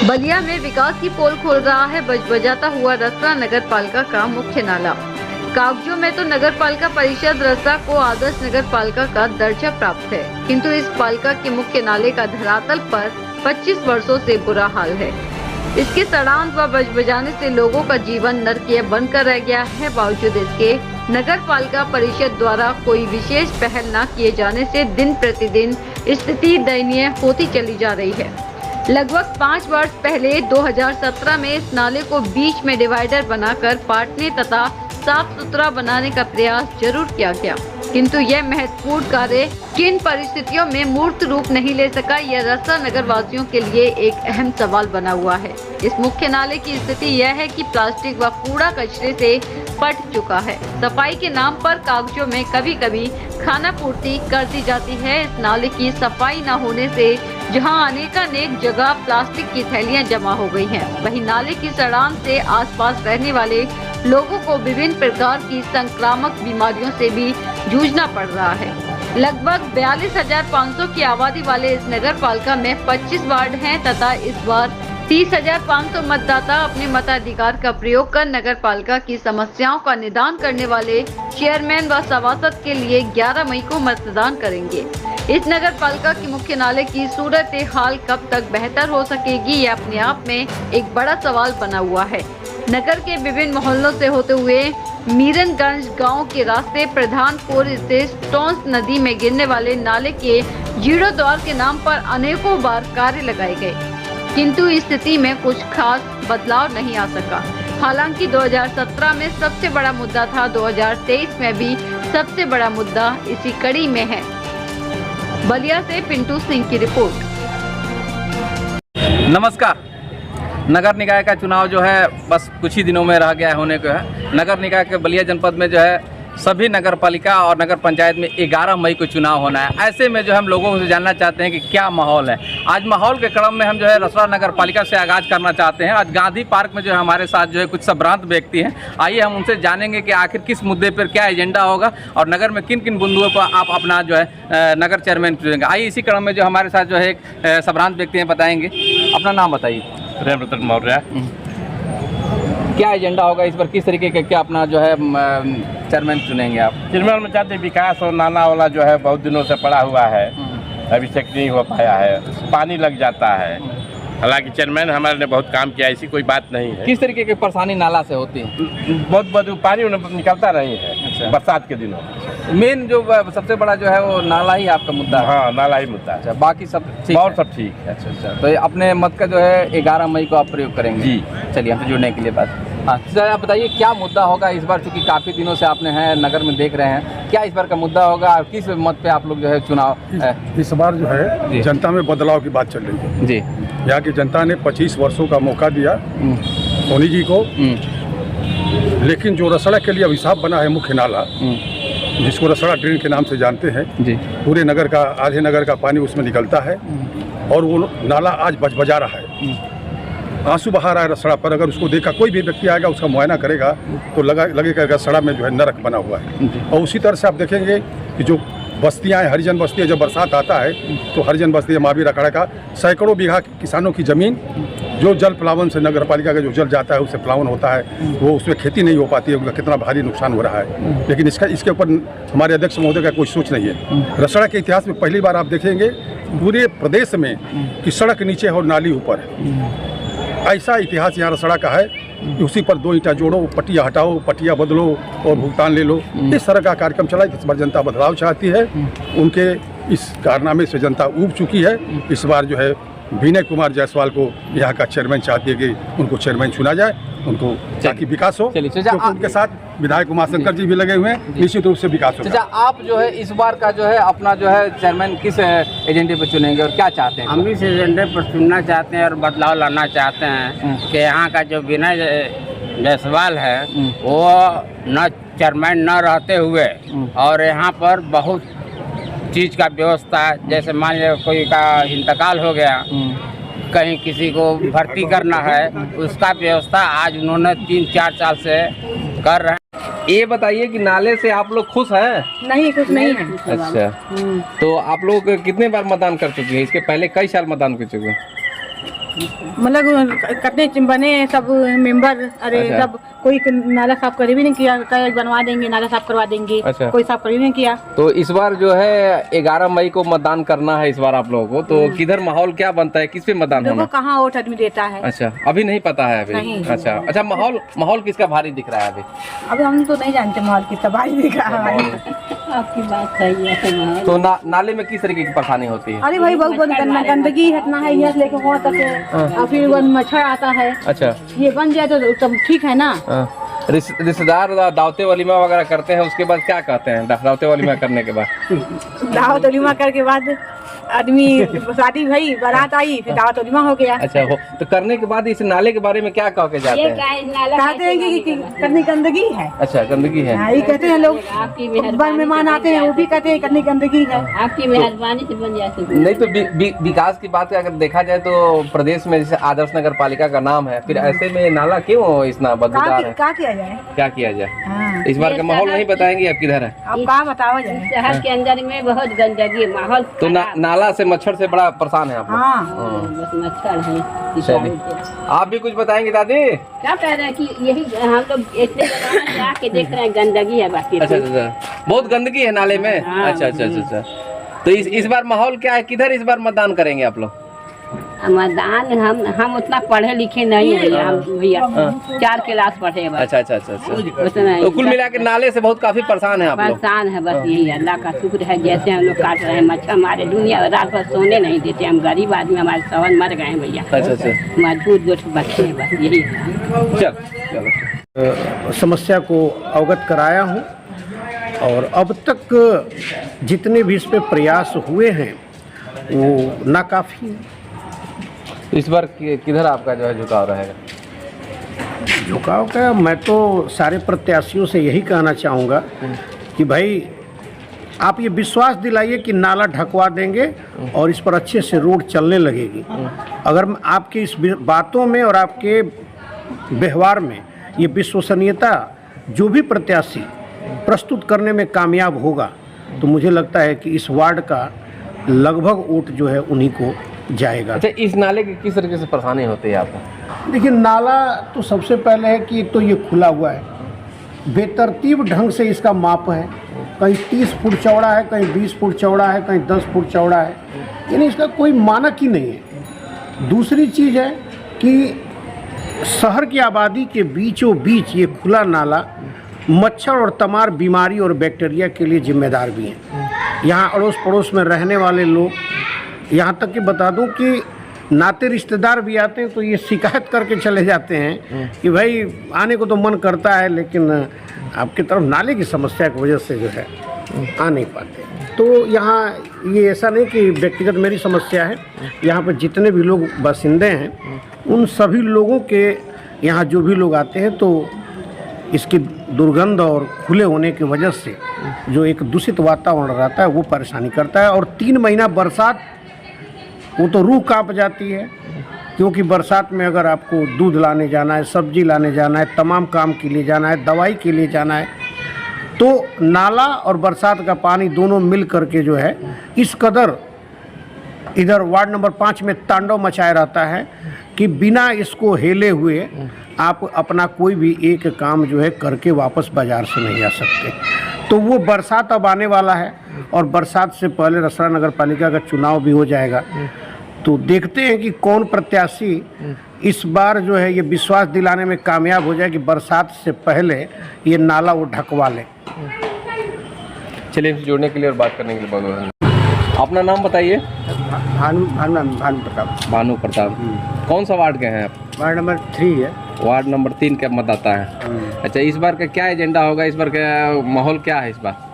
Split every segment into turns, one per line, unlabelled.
बलिया में विकास की पोल खोल रहा है बजबजाता हुआ रसरा नगर पालिका का मुख्य नाला। कागजों में तो नगर पालिका परिषद रसरा को आदर्श नगर पालिका का दर्जा प्राप्त है, किंतु इस पालिका के मुख्य नाले का धरातल पर 25 वर्षों से बुरा हाल है। इसके सड़ांत व बजबजाने से लोगों का जीवन नरकीय बनकर रह गया है। बावजूद इसके नगर पालिका परिषद द्वारा कोई विशेष पहल न किए जाने से दिन प्रतिदिन स्थिति दयनीय होती चली जा रही है। लगभग 5 वर्ष पहले 2017 में इस नाले को बीच में डिवाइडर बनाकर पाटने तथा साफ सुथरा बनाने का प्रयास जरूर किया गया, किंतु यह महत्वपूर्ण कार्य किन परिस्थितियों में मूर्त रूप नहीं ले सका, यह रसरा नगर वासियों के लिए एक अहम सवाल बना हुआ है। इस मुख्य नाले की स्थिति यह है कि प्लास्टिक व कूड़ा कचरे से पट चुका है। सफाई के नाम पर कागजों में कभी कभी खाना पूर्ति कर दी जाती है। इस नाले की सफाई न होने से जहां अनेकानेक जगह प्लास्टिक की थैलियां जमा हो गई हैं, वहीं नाले की सड़ांध से आसपास रहने वाले लोगों को विभिन्न प्रकार की संक्रामक बीमारियों से भी जूझना पड़ रहा है। लगभग 42,500 की आबादी वाले इस नगर पालिका में 25 वार्ड हैं तथा इस बार 30,500 मतदाता अपने मताधिकार का प्रयोग कर नगर पालिका की समस्याओं का निदान करने वाले चेयरमैन व सभासद के लिए 11 मई को मतदान करेंगे। इस नगर पालिका की मुख्य नाले की सूरत हाल कब तक बेहतर हो सकेगी, यह अपने आप में एक बड़ा सवाल बना हुआ है। नगर के विभिन्न मोहल्लों से होते हुए मीरनगंज गांव के रास्ते प्रधानपुर स्थित स्टोन्स नदी में गिरने वाले नाले के जीर्णोद्धार के नाम पर अनेकों बार कार्य लगाए गए, किंतु इस स्थिति में कुछ खास बदलाव नहीं आ सका। हालांकि 2017 में सबसे बड़ा मुद्दा था, 2023 में भी सबसे बड़ा मुद्दा इसी कड़ी में है। बलिया से पिंटू सिंह की रिपोर्ट।
नमस्कार। नगर निकाय का चुनाव जो है बस कुछ ही दिनों में रह गया होने को है। नगर निकाय के बलिया जनपद में जो है सभी नगर पालिका और नगर पंचायत में 11 मई को चुनाव होना है। ऐसे में जो हम लोगों से जानना चाहते हैं कि क्या माहौल है। आज माहौल के क्रम में हम जो है रसरा नगर पालिका से आगाज़ करना चाहते हैं। आज गांधी पार्क में जो है हमारे साथ जो है कुछ संभ्रांत व्यक्ति हैं। आइए हम उनसे जानेंगे कि आखिर किस मुद्दे पर क्या एजेंडा होगा और नगर में किन किन बिंदुओं पर आप अपना जो है नगर चेयरमैन चुनेंगे। आइए इसी क्रम में जो हमारे साथ जो है एक संभ्रांत व्यक्ति हैं, बताएंगे। अपना नाम बताइए।
प्रेम रतन मौर्य।
क्या एजेंडा होगा इस पर, किस तरीके का क्या अपना जो है चेयरमैन चुनेंगे आप?
चेयरमैन में चाहते विकास और नाला वाला जो है बहुत दिनों से पड़ा हुआ है, अभी तक नहीं हो पाया है, पानी लग जाता है। हालांकि चेयरमैन हमारे ने बहुत काम किया, ऐसी कोई बात नहीं है।
किस तरीके की परेशानी नाला से होती है?
बहुत पानी निकलता नहीं है।
अच्छा।
बरसात के दिनों
मेन जो सबसे बड़ा जो है वो नाला ही आपका मुद्दा है?
हाँ, नाला ही मुद्दा है।
अच्छा, बाकी सब ठीक
और
है?
सब ठीक है।
अच्छा, तो अपने मत का जो है 11 मई को आप प्रयोग करेंगे?
जी।
चलिए, हमसे जुड़ने के लिए बात। हाँ सर, आप बताइए क्या मुद्दा होगा इस बार, चूँकि काफ़ी दिनों से आपने है नगर में देख रहे हैं, क्या इस बार का मुद्दा होगा और किस मत पे आप लोग जो है चुनाव?
इस बार जो है जनता में बदलाव की बात चल रही है
जी।
यहाँ की जनता ने 25 वर्षों का मौका दिया सोनी जी को, लेकिन जो रसड़ा के लिए अभिशाप बना है मुख्य नाला, जिसको रसड़ा ड्रेन के नाम से जानते हैं
जी,
पूरे नगर का आधे नगर का पानी उसमें निकलता है और वो नाला आज बजबजा रहा है, आंसू बहा रहा है रसड़ा पर। अगर उसको देखा कोई भी व्यक्ति आएगा, उसका मुआयना करेगा तो लगेगा रसड़ा में जो है नरक बना हुआ है। और उसी तरह से आप देखेंगे कि जो बस्तियाँ हैं, हरिजन बस्तियाँ, जब बरसात आता है तो हरिजन बस्ती महावीर अखाड़ा का सैकड़ों बीघा किसानों की ज़मीन जो जल प्लावन से नगर पालिका का जो जल जाता है उससे प्लावन होता है, वो उसमें खेती नहीं हो पाती है, उनका कितना भारी नुकसान हो रहा है। लेकिन इसके ऊपर हमारे अध्यक्ष महोदय का कोई सोच नहीं है। रसड़ा के इतिहास में पहली बार आप देखेंगे पूरे प्रदेश में कि सड़क नीचे और नाली ऊपर है। ऐसा इतिहास यहाँ रसड़ा का है कि उसी पर 2 ईंटा जोड़ो, पटिया हटाओ, पटिया बदलो और भुगतान ले लो। इस तरह का कार्यक्रम चला। इस बार जनता बदलाव चाहती है। उनके इस कारनामे से जनता ऊब चुकी है। इस बार जो है विनय कुमार जायसवाल को यहाँ का चेयरमैन चाहती है कि उनको चेयरमैन चुना जाए, उनको ताकि विकास हो। उनके साथ विधायक उमाशंकर जी भी लगे हुए हैं, निश्चित रूप से विकास हो।
आप जो है इस बार का जो है अपना जो है चेयरमैन किस एजेंडे पर चुनेंगे और क्या चाहते हैं?
हम इस एजेंडे पर चुनना चाहते हैं और बदलाव लाना चाहते हैं कि यहाँ का जो विनय जायसवाल है वो न चेयरमैन न रहते हुए और यहाँ पर बहुत चीज़ का व्यवस्था, जैसे मान लीजिए कोई का इंतकाल हो गया, कहीं किसी को भर्ती करना है, उसका व्यवस्था आज उन्होंने 3-4 साल से कर रहे हैं।
ये बताइए कि नाले से आप लोग खुश हैं?
नहीं, खुश नहीं है।
अच्छा, तो आप लोग कितने बार मतदान कर चुके हैं? इसके पहले कई साल मतदान कर चुके हैं?
मतलब कितने बने हैं सब मेंबर, अरे
अच्छा।
सब कोई नाला साफ कर भी नहीं किया, कल बनवा देंगे नाला साफ करवा देंगे,
अच्छा।
कोई साफ कर भी नहीं किया।
तो इस बार जो है 11 मई को मतदान करना है इस बार आप लोगों को, तो किधर माहौल क्या बनता है, किस पे मतदान
देखो
होना?
कहाँ वोट आदमी देता है।
अच्छा, अभी नहीं पता है अभी।
नहीं।
अच्छा अच्छा, माहौल माहौल किसका भारी दिख रहा है अभी?
अभी हम तो नहीं जानते माहौल कितना भारी दिख रहा है।
आपकी बात सही है।
तो नाले में किस तरीके की परेशानी होती है?
अरे भाई बहुत गंदगी इतना है, यहाँ से लेके वहाँ तक है, और फिर वो मच्छर आता है।
अच्छा,
ये बन जाए तो तब ठीक है ना।
रिश्तेदार दावते वलीमा वगैरह करते हैं, उसके बाद क्या कहते हैं दावते वलीमा करने के बाद?
दावत वलीमा करके बाद आदमी शादी भई, बारात आई, फिर दावत वलीमा हो गया।
अच्छा हो, तो करने के बाद इस नाले के बारे में क्या कह के जाते हैं?
कहते हैं कि कितनी गंदगी है।
अच्छा, गंदगी है।
हाँ, ये कहते हैं लोग,
आपकी
मेहमान आते हैं वो भी कहते हैं कितनी गंदगी है।
आपकी मेहरबानी से बन जाती।
नहीं तो विकास की बात अगर देखा जाए तो प्रदेश में जैसे आदर्श नगर पालिका का नाम है, फिर ऐसे में नाला क्यों इतना बदबूदार है?
क्या किया जाए?
क्या किया जाए?
हाँ।
इस बार का माहौल नहीं बताएंगे आप किधर है?
अब क्या बताओ जाए?
शहर के अंदर में बहुत गंदगी, माहौल
तो नाला से मच्छर से बड़ा परेशान है आप लोग?
हाँ।
बस मच्छर है।
चलिए, आप भी कुछ बताएंगे दादी?
क्या कह रहे हैं कि यही हम लोग इतने जमाने से आके देख रहे हैं गंदगी है बाकी।
अच्छा अच्छा, बहुत गंदगी है नाले में।
हाँ।
अच्छा अच्छा अच्छा अच्छा, तो इस बार माहौल क्या है, किधर इस बार मतदान करेंगे आप लोग?
मतदान हम उतना पढ़े लिखे नहीं है भैया, हम भैया 4 क्लास पढ़े हैं बस।
अच्छा अच्छा अच्छा अच्छा,
उतना ही।
तो कुल मिला के नाले से बहुत काफी परेशान है आप लोग?
परेशान है बस, यही अल्लाह का शुक्र है। जैसे हम लोग काट रहे हैं मच्छर, हमारे दुनिया रात भर सोने नहीं देते, हम गरीब आदमी, हमारे सवन मर गए हैं भैया।
अच्छा अच्छा,
मजबूत दो बच्चे हैं बस, यही है।
चलो
समस्या को अवगत कराया हूँ, और अब तक जितने भी इस पे प्रयास हुए हैं वो नाकाफ़ी है।
इस बार किधर आपका जो है झुकाव रहेगा?
झुकाव का मैं तो सारे प्रत्याशियों से यही कहना चाहूँगा कि भाई आप ये विश्वास दिलाइए कि नाला ढकवा देंगे और इस पर अच्छे से रोड चलने लगेगी। अगर आपकी इस बातों में और आपके व्यवहार में ये विश्वसनीयता जो भी प्रत्याशी प्रस्तुत करने में कामयाब होगा, तो मुझे लगता है कि इस वार्ड का लगभग वोट जो है उन्हीं को जाएगा।
अच्छा, इस नाले की किस तरीके से परेशानी होती है आपको?
देखिए, नाला तो सबसे पहले है कि तो ये खुला हुआ है, बेतरतीब ढंग से इसका माप है, कहीं 30 फुट चौड़ा है, कहीं 20 फुट चौड़ा है, कहीं 10 फुट चौड़ा है, यानी इसका कोई मानक ही नहीं है। दूसरी चीज़ है कि शहर की आबादी के बीचों बीच ये खुला नाला मच्छर और तमाम बीमारी और बैक्टीरिया के लिए जिम्मेदार भी है। यहाँ अड़ोस पड़ोस में रहने वाले लोग, यहाँ तक कि बता दूं कि नाते रिश्तेदार भी आते हैं तो ये शिकायत करके चले जाते हैं कि भाई आने को तो मन करता है, लेकिन आपकी तरफ नाले की समस्या की वजह से जो है आ नहीं पाते। तो यहाँ ये ऐसा नहीं कि व्यक्तिगत मेरी समस्या है, यहाँ पर जितने भी लोग बासिंदे हैं उन सभी लोगों के यहाँ जो भी लोग आते हैं तो इसकी दुर्गंध और खुले होने की वजह से जो एक दूषित वातावरण रहता है वो परेशानी करता है। और 3 महीना बरसात, वो तो रूह कांप जाती है, क्योंकि बरसात में अगर आपको दूध लाने जाना है, सब्जी लाने जाना है, तमाम काम के लिए जाना है, दवाई के लिए जाना है, तो नाला और बरसात का पानी दोनों मिल करके जो है इस कदर इधर वार्ड नंबर 5 में तांडव मचाया रहता है कि बिना इसको हिले हुए आप अपना कोई भी एक काम जो है करके वापस बाज़ार से नहीं आ सकते। तो वो बरसात अब आने वाला है और बरसात से पहले रसड़ा नगर पालिका का चुनाव भी हो जाएगा, तो देखते हैं कि कौन प्रत्याशी इस बार जो है ये विश्वास दिलाने में कामयाब हो जाए कि बरसात से पहले ये नाला वो ढकवा ले।
चलिए, जुड़ने के लिए और बात करने के लिए बहुत बहुत धन्यवाद। अपना नाम बताइए।
भानु प्रताप।
भानु प्रताप, कौन सा वार्ड के हैं आप?
वार्ड नंबर 3 है।
वार्ड नंबर 3 का मतदाता है। अच्छा, इस बार का क्या एजेंडा होगा, इस बार का माहौल क्या है इस बार?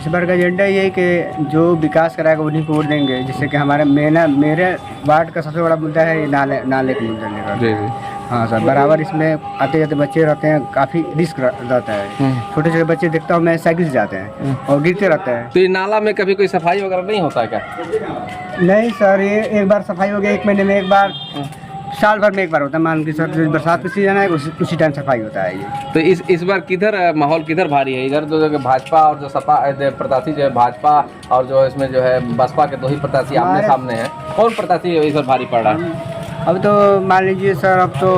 इस बार का एजेंडा ये है कि जो विकास कराएगा उन्हीं को वोट देंगे, जिससे कि हमारे मेरे वार्ड का सबसे बड़ा मुद्दा है नाले का मुद्दा लेकर।
जी जी,
हाँ सर, बराबर इसमें आते जाते बच्चे रहते हैं, काफ़ी रिस्क रहता है। छोटे छोटे बच्चे देखता हूँ मैं, साइकिल से जाते हैं और गिरते रहते हैं।
तो ये नाला में कभी कोई सफाई वगैरह नहीं होता है क्या?
नहीं सर, ये एक बार सफाई हो गई, 1 महीने में एक बार, साल भर में एक बार होता है। मान के सर बरसात का सीजन है, उसी टाइम सफाई होता है ये।
तो इस बार किधर माहौल किधर भारी है? इधर जो भाजपा और जो सपा प्रत्याशी जो है भाजपा और जो इसमें जो है बसपा के 2 ही प्रत्याशी आमने सामने हैं, कौन प्रत्याशी इस बार भारी पड़ रहा है?
अब तो मान लीजिए सर, अब तो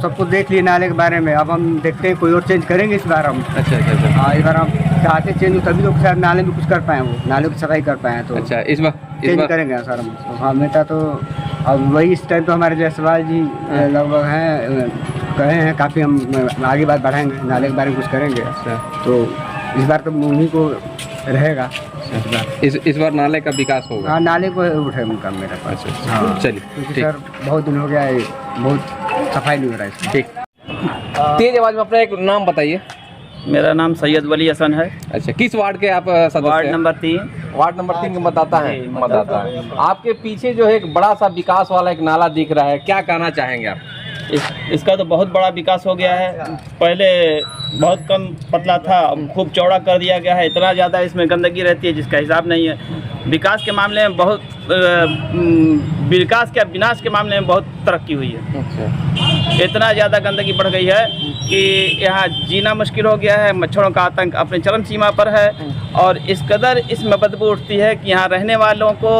सबको देख लिए नाले के बारे में, अब हम देखते हैं कोई और चेंज करेंगे इस बार हम।
अच्छा अच्छा अच्छा।
हाँ, इस बार हम चाहते चेंज हो तभी तो शायद नाले में कुछ कर पाए, वो नाले की सफाई कर पाए तो
अच्छा इस बार
चेंज करेंगे सर हम। हमेशा तो अब वही इस टाइम तो हमारे जायसवाल जी लगभग हैं, कहे हैं काफ़ी, हम आगे बात बढ़ाएंगे, नाले के बारे में कुछ करेंगे। तो इस बार तो उन्हीं को रहेगा
इस बार नाले का विकास होगा।
हाँ, नाले को उठे उनका मेरे पास। हाँ,
चलिए
क्योंकि
ठीक।
सर बहुत दिन हो गया है, बहुत सफाई नहीं हो रहा है इसमें।
ठीक, तेज आवाज में अपना एक नाम बताइए।
मेरा नाम सैयद वली हसन है।
अच्छा, किस वार्ड के आप सदस्य हैं?
Ward number 3।
वार्ड नंबर 3 के मतदाता हैं। मतदाता है। आपके पीछे जो है एक बड़ा सा विकास वाला एक नाला दिख रहा है, क्या कहना चाहेंगे आप?
इसका तो बहुत बड़ा विकास हो गया है। पहले बहुत कम पतला था, अब खूब चौड़ा कर दिया गया है। इतना ज़्यादा इसमें गंदगी रहती है जिसका हिसाब नहीं है। विकास के मामले में बहुत विकास के विनाश के मामले में बहुत तरक्की हुई है।
अच्छा,
इतना ज़्यादा गंदगी बढ़ गई है कि यहाँ जीना मुश्किल हो गया है। मच्छरों का आतंक अपने चरम सीमा पर है और इस कदर इसमें बदबू उठती है कि यहाँ रहने वालों को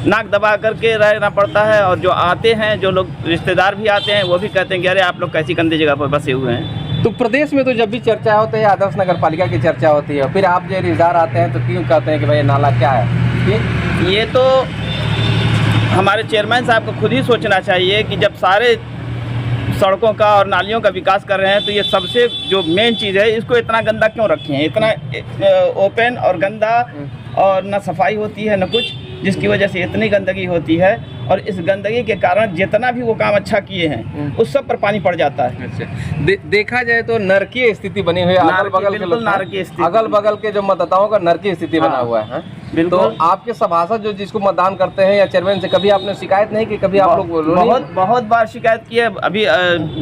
नाक दबा करके रहना पड़ता है। और जो आते हैं, जो लोग रिश्तेदार भी आते हैं, वो भी कहते हैं कि अरे आप लोग कैसी गंदी जगह पर बसे हुए हैं।
तो प्रदेश में तो जब भी चर्चा होती है आदर्श नगर पालिका की चर्चा होती है, फिर आप जो रिश्तेदार आते हैं तो क्यों कहते हैं कि भाई नाला क्या है?
ये तो हमारे चेयरमैन साहब को खुद ही सोचना चाहिए कि जब सारे सड़कों का और नालियों का विकास कर रहे हैं तो ये सबसे जो मेन चीज़ है, इसको इतना गंदा क्यों रखे हैं? इतना ओपन और गंदा, और ना सफाई होती है न कुछ, जिसकी वजह से इतनी गंदगी होती है। और इस गंदगी के कारण जितना भी वो काम अच्छा किए हैं उस सब पर पानी पड़ जाता है।
अच्छा, देखा जाए तो नरकीय स्थिति बनी हुई है। अगल बगल के लोग, अगल बगल के जो मतदाताओं का नरकीय स्थिति बना हुआ है। तो आपके सभासद जो जिसको मतदान करते हैं या चेयरमैन से कभी आपने शिकायत नहीं की? कभी आप लोग
बहुत बार शिकायत की है। अभी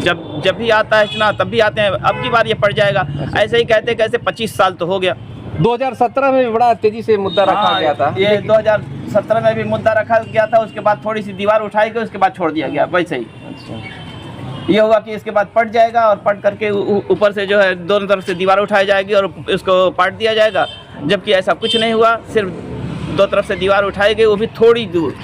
जब भी आता है चुनाव तब भी आते हैं, अब की बार ये पड़ जाएगा। ऐसे ही कहते कैसे 25 साल तो हो गया।
2017 में भी बड़ा तेजी से मुद्दा रखा गया था।
ये 2017 में भी मुद्दा रखा गया था, उसके बाद थोड़ी सी दीवार उठाई गई, उसके बाद छोड़ दिया गया वैसे ही। ये होगा कि इसके बाद पट जाएगा और पट करके ऊपर से जो है दोनों तरफ से दीवार उठाई जाएगी और इसको पाट दिया जाएगा, जबकि ऐसा कुछ नहीं हुआ। सिर्फ दो तरफ से दीवार उठाई गई, वो भी थोड़ी दूर।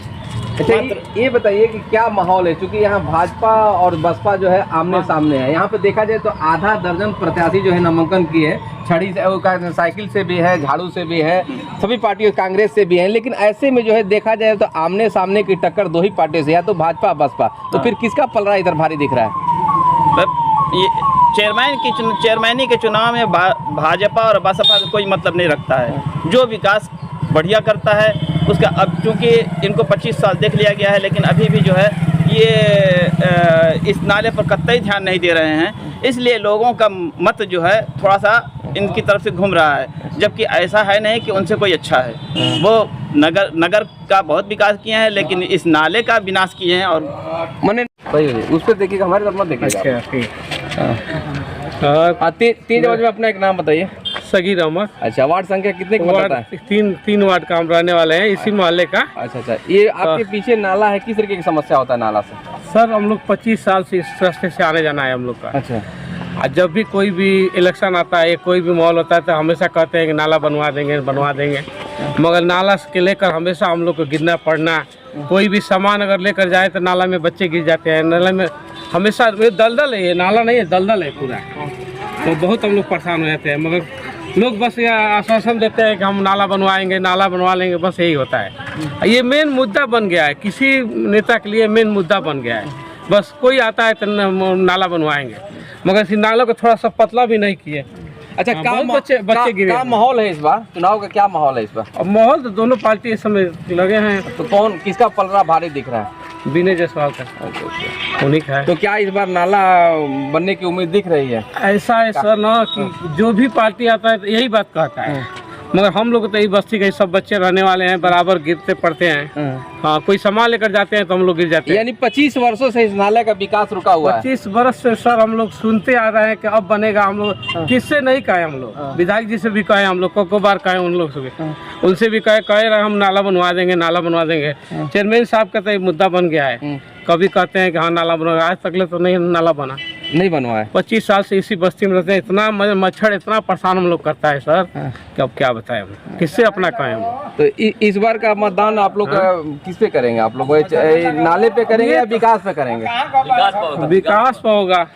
अच्छा, ये बताइए कि क्या माहौल है, क्योंकि यहाँ भाजपा और बसपा जो है आमने सामने है। यहाँ पे देखा जाए तो आधा दर्जन प्रत्याशी जो है नामांकन किए, छड़ी से, साइकिल से भी है, झाड़ू से भी है, सभी पार्टियों, कांग्रेस से भी है। लेकिन ऐसे में जो है देखा जाए तो आमने सामने की टक्कर दो ही पार्टियों से, या तो भाजपा बसपा। तो फिर किसका पलड़ा इधर भारी दिख रहा है?
ये चेयरमैनी के चुनाव में भाजपा और बसपा का कोई मतलब नहीं रखता है। जो विकास बढ़िया करता है उसका, अब चूँकि इनको 25 साल देख लिया गया है, लेकिन अभी भी जो है ये इस नाले पर कतई ध्यान नहीं दे रहे हैं। इसलिए लोगों का मत जो है थोड़ा सा इनकी तरफ से घूम रहा है, जबकि ऐसा है नहीं कि उनसे कोई अच्छा है। वो नगर का बहुत विकास किए हैं, लेकिन इस नाले का विनाश किए हैं। और
मैंने उस पर देखिएगा, हमारे तरफ मत देखिएगा। तेज आवाज में अपना एक नाम बताइए।
सगीर अहमद।
अच्छा, वार्ड संख्या कितने का बताता है?
तीन वार्ड का हम रहने वाले हैं, इसी मोहल्ले का।
अच्छा अच्छा, ये आपके पीछे नाला है, किस तरीके की समस्या होता है नाला से?
सर, हम लोग 25 साल से इस रास्ते से आने जाना है हम लोग का।
अच्छा,
जब भी कोई भी इलेक्शन आता है, कोई भी माहौल होता है, तो हमेशा कहते हैं कि नाला बनवा देंगे। मगर नाला के लेकर हमेशा हम लोग को गिरना पड़ना। कोई भी सामान अगर लेकर जाए तो नाला में बच्चे गिर जाते हैं। नाला में हमेशा दलदल है, ये नाला नहीं है, दलदल है पूरा। तो बहुत हम लोग परेशान हो जाते हैं। मगर लोग बस ये आश्वासन देते हैं कि हम नाला बनवाएंगे, नाला बनवा लेंगे, बस यही होता है। ये मेन मुद्दा बन गया है, किसी नेता के लिए मेन मुद्दा बन गया है। बस कोई आता है तो नाला बनवाएंगे, मगर इस नालों को थोड़ा सा पतला भी नहीं किए।
अच्छा,
बच्चे गिरे।
क्या माहौल है इस बार चुनाव का? क्या माहौल है इस बार?
अब माहौल तो दोनों पार्टी इस समय लगे हैं।
तो कौन, किसका पलड़ा भारी दिख रहा है?
विनय जायसवाल का, उन्हीं का है।
तो क्या इस बार नाला बनने की उम्मीद दिख रही है?
ऐसा है सर ना कि जो भी पार्टी आता है तो यही बात कहता है, मगर हम लोग तो यही बस्ती के सब बच्चे रहने वाले हैं, बराबर गिरते पड़ते हैं। हाँ, कोई सामान लेकर जाते हैं तो हम लोग गिर जाते हैं।
यानी 25 वर्षों से इस नाले का विकास रुका हुआ है।
25 वर्ष से सर हम लोग सुनते आ रहे हैं कि अब बनेगा। हम लोग किससे नहीं कहे, हम लोग विधायक जी से भी कहे, हम लोग को बार कहे, उन लोग से भी, उनसे भी कहे रहे हम नाला बनवा देंगे, नाला बनवा देंगे। चेयरमैन साहब का तो ये मुद्दा बन गया है, कभी कहते हैं कि हाँ नाला बनवा, आज तक तो नहीं नाला बना।
नहीं बनवाए।
25 साल से इसी बस्ती में रहते हैं। इतना मच्छर इतना परेशान हम लोग करता है सर कि अब क्या बताएं हम, किससे अपना कहें हम।
तो इस बार का मतदान आप लोग किस पे करेंगे? आप लोग नाले पे करेंगे या विकास पे करेंगे?
विकास पे होगा।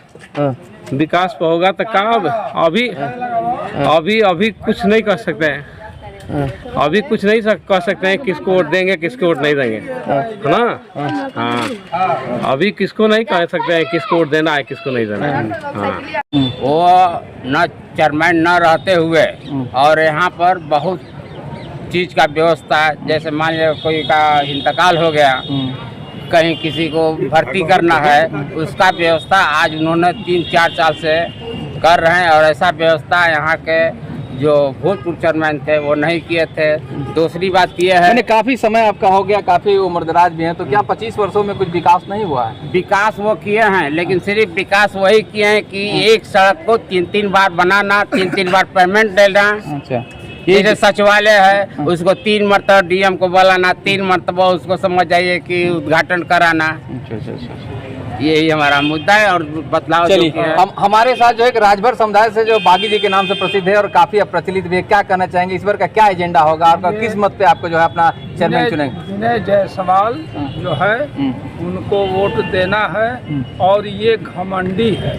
विकास पे होगा तो काम अभी कुछ नहीं कर सकते हैं। अभी कुछ नहीं कह सकते हैं किसको वोट देंगे किसको वोट नहीं देंगे, है ना? हाँ, अभी किसको नहीं कह सकते हैं किसको वोट देना है किसको नहीं देना है। हाँ,
वो न चेयरमैन न रहते हुए और यहाँ पर बहुत चीज़ का व्यवस्था, जैसे मान लीजिए कोई का इंतकाल हो गया, कहीं किसी को भर्ती करना है, उसका व्यवस्था आज उन्होंने 3-4 साल से कर रहे हैं। और ऐसा व्यवस्था यहाँ के जो भूतपूर्व चेयरमैन थे वो नहीं किए थे। दूसरी बात ये है,
काफी समय आपका हो गया, काफी उम्रदराज भी हैं, तो क्या 25 वर्षों में कुछ विकास नहीं हुआ है?
विकास वो किए हैं, लेकिन सिर्फ विकास वही किए हैं कि एक सड़क को 3-3 बार बनाना, 3-3 बार पेमेंट देना। अच्छा, ये सचिवालय है उसको 3 मरतबा डीएम को बुलाना, 3 मरतबा उसको समझ जाइए कि उद्घाटन कराना। यही हमारा मुद्दा है। और बदलाव
हमारे साथ जो एक राजभर समुदाय से जो बागी जी के नाम से प्रसिद्ध है और काफी प्रचलित भी है, क्या कहना चाहेंगे? इस बार का क्या एजेंडा होगा आपका? किस मत पे आपको जो है अपना चेयरमैन चुनेंगे?
विनय जायसवाल जो है उनको वोट देना है। और ये घमंडी है,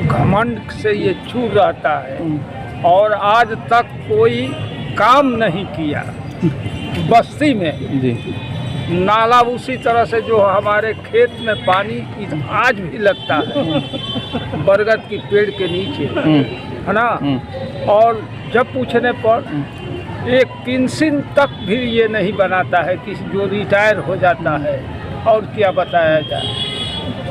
घमंड से ये चूर रहता है और आज तक कोई काम नहीं किया बस्ती में जी। नाला उसी तरह से जो हमारे खेत में पानी आज भी लगता है बरगद की पेड़ के नीचे, है ना? और जब पूछने पर एक पेंशन तक भी ये नहीं बनाता है कि जो रिटायर हो जाता है, और क्या बताया जाए।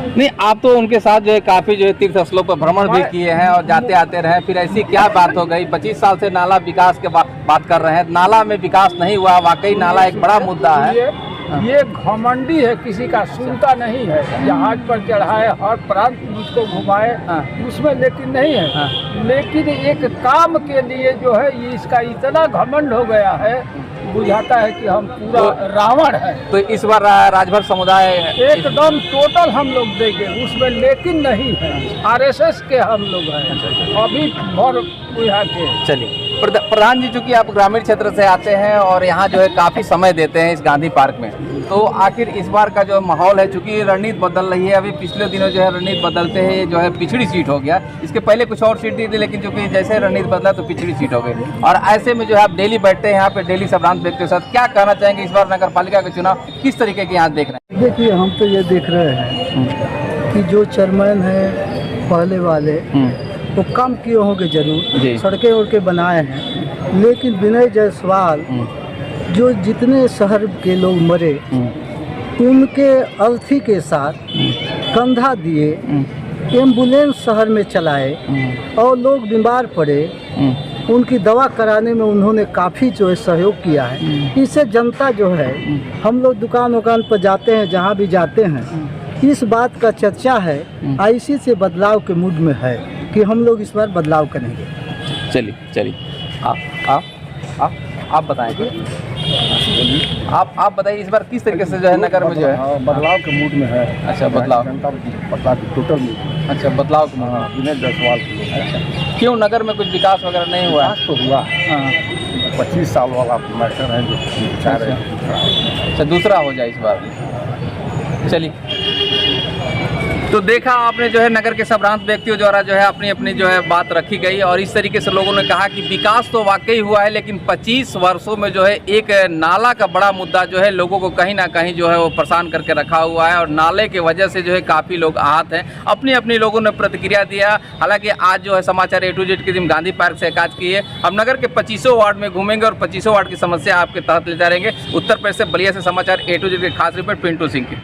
नहीं, आप तो उनके साथ जो है काफी जो है तीर्थ स्थलों पर भ्रमण भी किए हैं और जाते आते रहे, फिर ऐसी क्या बात हो गई? 25 साल से नाला विकास के बात कर रहे हैं, नाला में विकास नहीं हुआ। वाकई नाला एक बड़ा मुद्दा है।
ये घमंडी है, किसी का सुनता नहीं है। जहाज पर चढ़ाए, हर प्रांत उसको घुमाए, उसमें लेकिन नहीं है। लेकिन एक काम के लिए जो है ये इसका इतना घमंड हो गया है, बुझाता है कि हम पूरा रावण है।
तो इस बार राजभर समुदाय
एकदम टोटल हम लोग देंगे उसमें, लेकिन नहीं है। आरएसएस के हम लोग हैं अभी भर यहाँ के।
चलिए प्रधान जी, चूंकि आप ग्रामीण क्षेत्र से आते हैं और यहाँ जो है काफ़ी समय देते हैं इस गांधी पार्क में, तो आखिर इस बार का जो माहौल है, चूंकि रणनीति बदल रही है, अभी पिछले दिनों जो है रणनीति बदलते हैं जो है पिछड़ी सीट हो गया। इसके पहले कुछ और सीट दी थी, लेकिन चूंकि जैसे रणनीति बदला तो पिछड़ी सीट हो गई। और ऐसे में जो है आप डेली बैठते हैं यहाँ पे, डेली संभ्रांत व्यक्तियों के साथ, क्या कहना चाहेंगे इस बार नगर पालिका का चुनाव किस तरीके के यहाँ देख रहे हैं?
देखिए, हम तो ये देख रहे हैं कि जो चेयरमैन है पहले वाले वो काम किए होंगे जरूर, सड़कें उड़कें बनाए हैं, लेकिन विनय जायसवाल जो जितने शहर के लोग मरे उनके अर्थी के साथ कंधा दिए, एम्बुलेंस शहर में चलाए और लोग बीमार पड़े, उनकी दवा कराने में उन्होंने काफ़ी जो है सहयोग किया है। इससे जनता जो है, हम लोग दुकान वुकान पर जाते हैं, जहाँ भी जाते हैं, इस बात का चर्चा है, इसी से बदलाव के मूड में है कि हम लोग इस बार बदलाव करेंगे।
चलिए आप बताएं, आप बताइए इस बार किस तरीके से जो है नगर में जो है
बदलाव के मूड में है।
अच्छा, बदलाव
टोटल मूड।
अच्छा, बदलाव के मूड।
विनय जायसवाल की।
अच्छा, क्यों नगर में कुछ विकास वगैरह नहीं हुआ?
तो हुआ 25 साल वाला मैटर है जो चाह रहे हैं।
अच्छा, दूसरा हो जाए इस बार। चलिए, तो देखा आपने जो है नगर के संभ्रांत व्यक्तियों द्वारा जो है अपनी अपनी जो है बात रखी गई, और इस तरीके से लोगों ने कहा कि विकास तो वाकई हुआ है, लेकिन 25 वर्षों में जो है एक नाला का बड़ा मुद्दा जो है लोगों को कहीं ना कहीं जो है वो परेशान करके रखा हुआ है, और नाले की वजह से जो है काफ़ी लोग आहत हैं। अपनी अपनी लोगों ने प्रतिक्रिया दिया। हालांकि आज जो है समाचार A to Z की टीम गांधी पार्क से काज की है। हम नगर के 25 वार्ड में घूमेंगे और 25 वार्ड की समस्या आपके तहत ले जा रहेंगे। उत्तर प्रदेश से बलिया से समाचार A to Z के खास रिपोर्ट पिंटू सिंह की।